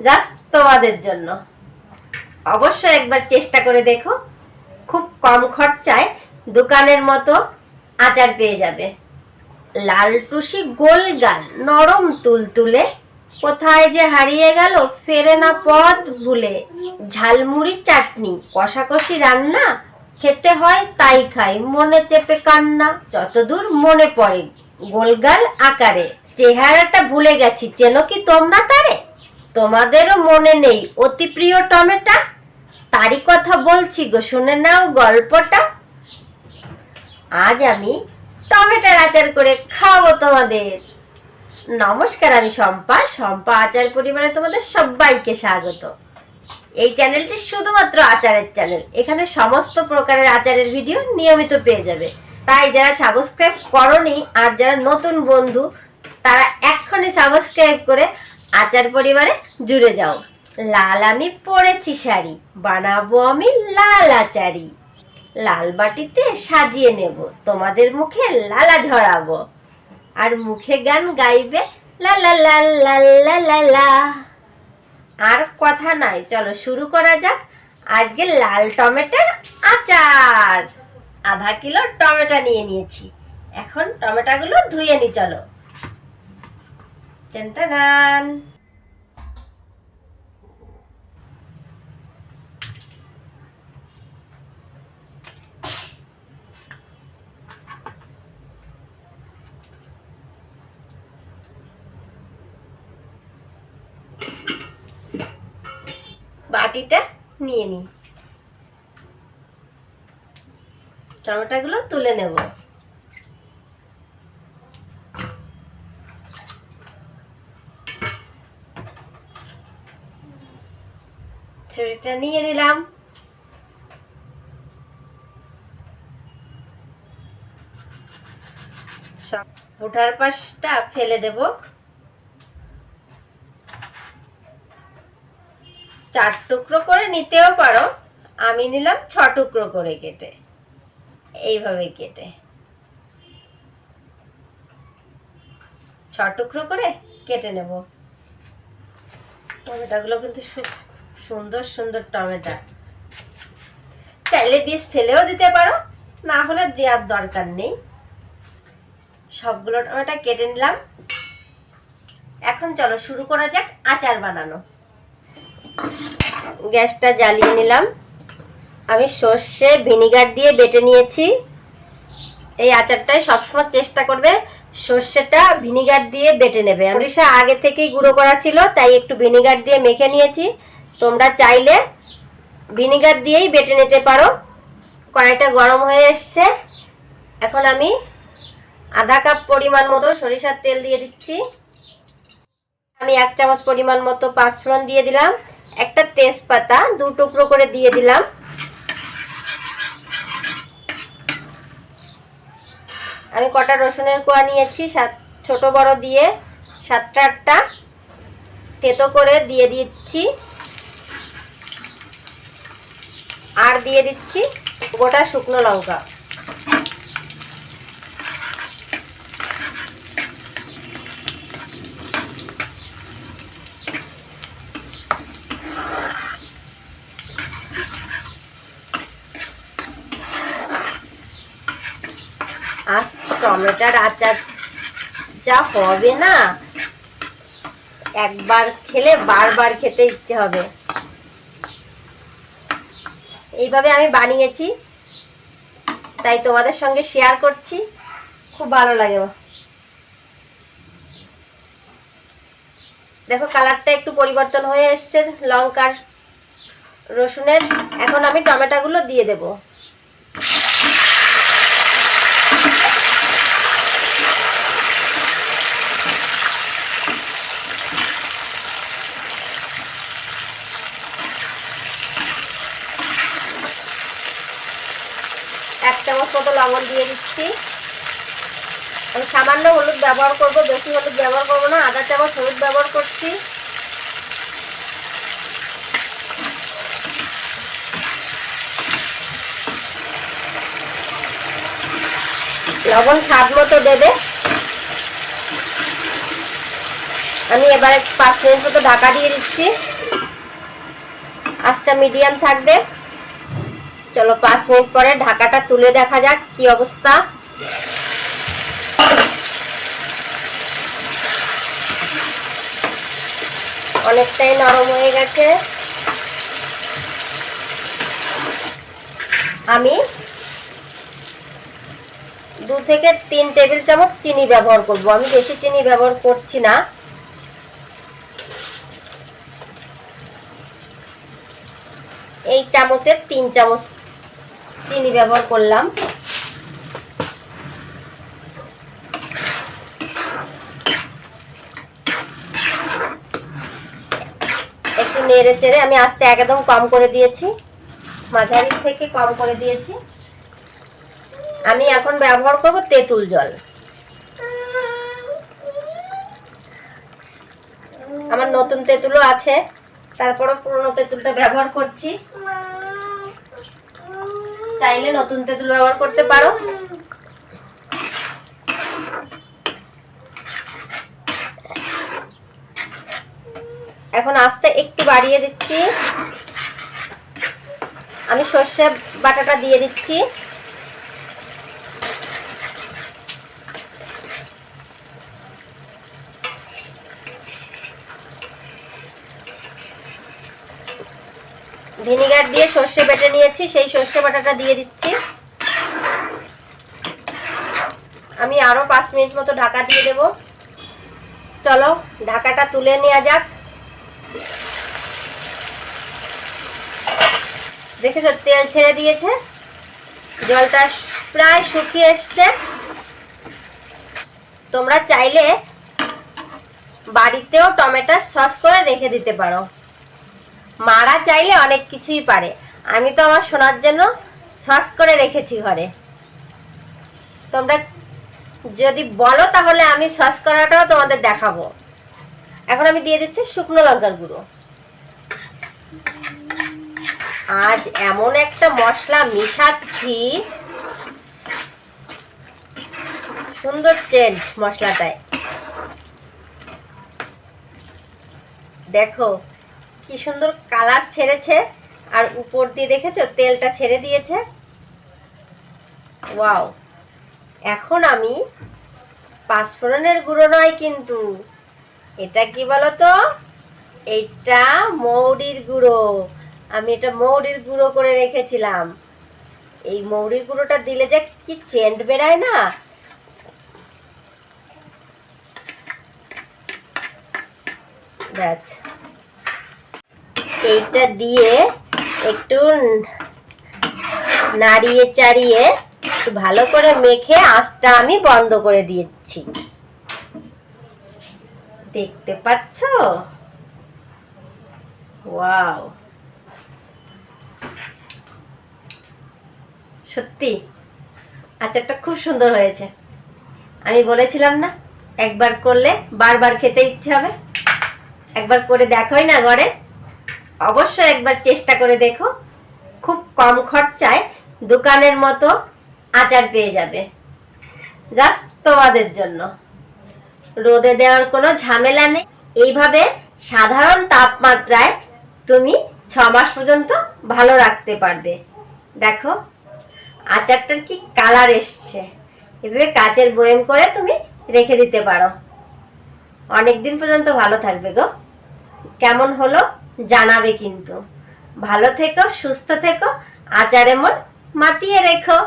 Just তোমাদের জন্য। অবশ্যই একবার চেষ্টা করে দেখো, খুব কম খরচায় দোকানের মতো আচার পেয়ে যাবে। লাল টুসি গোল গাল নরম তুলতুলে, কোথায় যে হারিয়ে গেল ফেরে না পথ ভুলে। ঝালমুড়ি চাটনি কষাকষি রান্না, খেতে হয় তাই খাই মনে চেপে কান্না। যতদূর মনে পড়ে গোলগাল আকারে, চেহারাটা ভুলে গেছি চেনো কি তোমরা তারে? তোমাদেরও মনে নেই অতি প্রিয় টমেটা? তারই কথা বলছি গো, শুনে নাও গল্পটা। আজ আমি টমেটোর আচার করে খাওয়াবো তোমাদের। নমস্কার, আমি শম্পা। শম্পা আচার পরিবারে তোমাদের সবাইকে স্বাগত। এই চ্যানেলটি শুধুমাত্র আচারের চ্যানেল। এখানে সমস্ত প্রকারের আচারের ভিডিও নিয়মিত পেয়ে যাবে। তাই যারা সাবস্ক্রাইব করনি আর যারা নতুন বন্ধু, তারা এক্ষুনি সাবস্ক্রাইব করে আচার পরিবারে জুড়ে যাও। লাল আমি পরেছি শাড়ি, বানাবো আমি লাল আচারি। লাল বাটিতে সাজিয়ে নেব, তোমাদের মুখে লালা ঝরাবো। আর মুখে গান গাইবে লা লা লা লা লা লা লা। আর কথা নাই, চলো শুরু করা যাক আজকে লাল টমেটোর আচার। আধা কিলো টমেটো নিয়ে নিয়েছি। এখন টমেটোগুলো ধুয়ে নি, চলো। টান। বাটিটা নিয়ে নি, টমেটোগুলো তুলে নেব। ছুরিটা নিয়ে নিলাম। উঠার পাশটা ফেলে দেব। 4 টুকরো করে নিতেও পারো, আমি নিলাম 6 টুকরো করে কেটে। এইভাবে কেটে 6 টুকরো করে কেটে নেব। টমেটোগুলো কিন্তু সুন্দর সুন্দর টমেটো, চাইলে বীজ ফেলেও দিতে পারো, না হলে দেওয়ার দরকার নেই। সবগুলো টমেটো কেটে নিলাম। এখন চলো শুরু করা যাক আচার বানানো। গ্যাসটা জ্বালিয়ে নিলাম। আমি সর্ষে ভিনিগার দিয়ে বেটে নিয়েছি। এই আচারটাই সবসময় চেষ্টা করবে সর্ষেটা ভিনিগার দিয়ে বেটে নেবে। সরিষা আগে থেকেই গুঁড়ো করা ছিল, তাই একটু ভিনিগার দিয়ে মেখে নিয়েছি। তোমরা চাইলে ভিনিগার দিয়েই বেটে নিতে পারো। কড়াইটা গরম হয়ে এসছে। এখন আমি আধা কাপ পরিমাণ মতো সরিষার তেল দিয়ে দিচ্ছি। আমি 1 চামচ পরিমাণ মতো পাঁচফোড়ন দিয়ে দিলাম। একটা তেজপাতা 2 টুকরো করে দিয়ে দিলাম। আমি কটা রসুনের কোয়া নিয়েছি, ছোট বড় দিয়ে 7-8টা থেতো করে দিয়ে দিচ্ছি। আর দিয়ে দিচ্ছি গোটা শুকনো লঙ্কা। আর টমেটোর আচার যা হবে না, একবার খেলে বারবার খেতে ইচ্ছে হবে। এইভাবে আমি বানিয়েছি, তাই তোমাদের সঙ্গে শেয়ার করছি। খুব ভালো লাগে। দেখো কালারটা একটু পরিবর্তন হয়ে এসছে লঙ্কার রসুনের। এখন আমি টমেটোগুলো দিয়ে দেব। এক চামচ মতো লবণ দিয়ে দিচ্ছি। আমি সামান্য হলুদ ব্যবহার করব, বেশি হলুদ ব্যবহার করব না। আধা চামচ হলুদ ব্যবহার করছি। লবণ স্বাদ মতো দেবে। আমি এবারে 5 মিনিট মতো ঢাকা দিয়ে দিচ্ছি, আঁচটা মিডিয়াম থাকবে। চলো 5 মিনিট পরে ঢাকাটা তুলে দেখা যাক কি অবস্থা। অনেকটাই নরম হয়ে গেছে। আমি 2 থেকে 3 টেবিল চামচ চিনি ব্যবহার করব, আমি বেশি চিনি ব্যবহার করছি না। এই চামচের 3 চামচ চিনি ব্যবহার করলাম। একটু নেড়ে চেড়ে আমি আঁচটা একদম কম করে দিয়েছি, মাঝারি থেকে কম করে দিয়েছি। আমি এখন ব্যবহার করব তেঁতুল জল। আমার নতুন তেঁতুলও আছে, তারপরও পুরনো তেঁতুলটা ব্যবহার করছি। চাইলে নতুন তেঁতুল ব্যবহার করতে পারো। এখন আঁচটা একটু বাড়িয়ে দিচ্ছি। আমি সর্ষে বাটাটা দিয়ে দিচ্ছি। ভিনিগার দিয়ে সর্ষে বেটে নিয়েছি, সেই সর্ষে বাটাটা দিয়ে দিচ্ছি। আমি আরো 5 মিনিট মতো ঢাকা দিয়ে দেব। চলো ঢাকাটা তুলে নেওয়া যাক। দেখেছো তেল ছেড়ে দিয়েছে, জলটা প্রায় শুকিয়ে এসছে। তোমরা চাইলে বাড়িতেও টমেটোর সস করে রেখে দিতে পারো। মারা চাইলে অনেক কিছুই পারে, আমি তো আমার সোনার জন্য সস করে রেখেছি ঘরে। তোমরা যদি বলো তাহলে আমি সস করাটাও তোমাদের দেখাবো। এখন আমি দিয়ে দিচ্ছি শুকনো লঙ্কার গুঁড়ো। আজ এমন একটা মশলা মিশাচ্ছি, সুন্দর সেন্ট মশলাটায়। দেখো কি সুন্দর কালার ছেড়েছে, আর উপর দিয়ে দেখেছো তেলটা ছেড়ে দিয়েছে। ওয়াও! এখন আমি পাঁচফোড়নের গুঁড়ো নয় কিন্তু, এটা কি বলো তো, এটা মৌরির গুঁড়ো। আমি এটা মৌরির গুঁড়ো করে রেখেছিলাম। এই মৌরির গুঁড়োটা দিলে যে কি সেন্ট বেরায় না। ব্যাস, এইটা দিয়ে একটু নাড়িয়ে চাড়িয়ে একটু ভালো করে মেখে আঁচটা আমি বন্ধ করে দিয়েছি। দেখতে পাচ্ছ? ওয়াও! সত্যি আচারটা খুব সুন্দর হয়েছে। আমি বলেছিলাম না, একবার করলে বারবার খেতে ইচ্ছে হবে। একবার করে দেখোই না ঘরে, অবশ্যই একবার চেষ্টা করে দেখো। খুব কম খরচায় দোকানের মতো আচার পেয়ে যাবে, জাস্ট তোমাদের জন্য। রোদে দেওয়ার কোনো ঝামেলা নেই। এইভাবে সাধারণ তাপমাত্রায় তুমি 6 মাস পর্যন্ত ভালো রাখতে পারবে। দেখো আচারটার কি কালার এসছে। এভাবে কাচের বয়ম করে তুমি রেখে দিতে পারো, অনেক দিন পর্যন্ত ভালো থাকবে গো। কেমন হলো জানাবে কিন্তু। ভালো থেকো, সুস্থ থেকো, আচারে মন মাতিয়ে রেখো।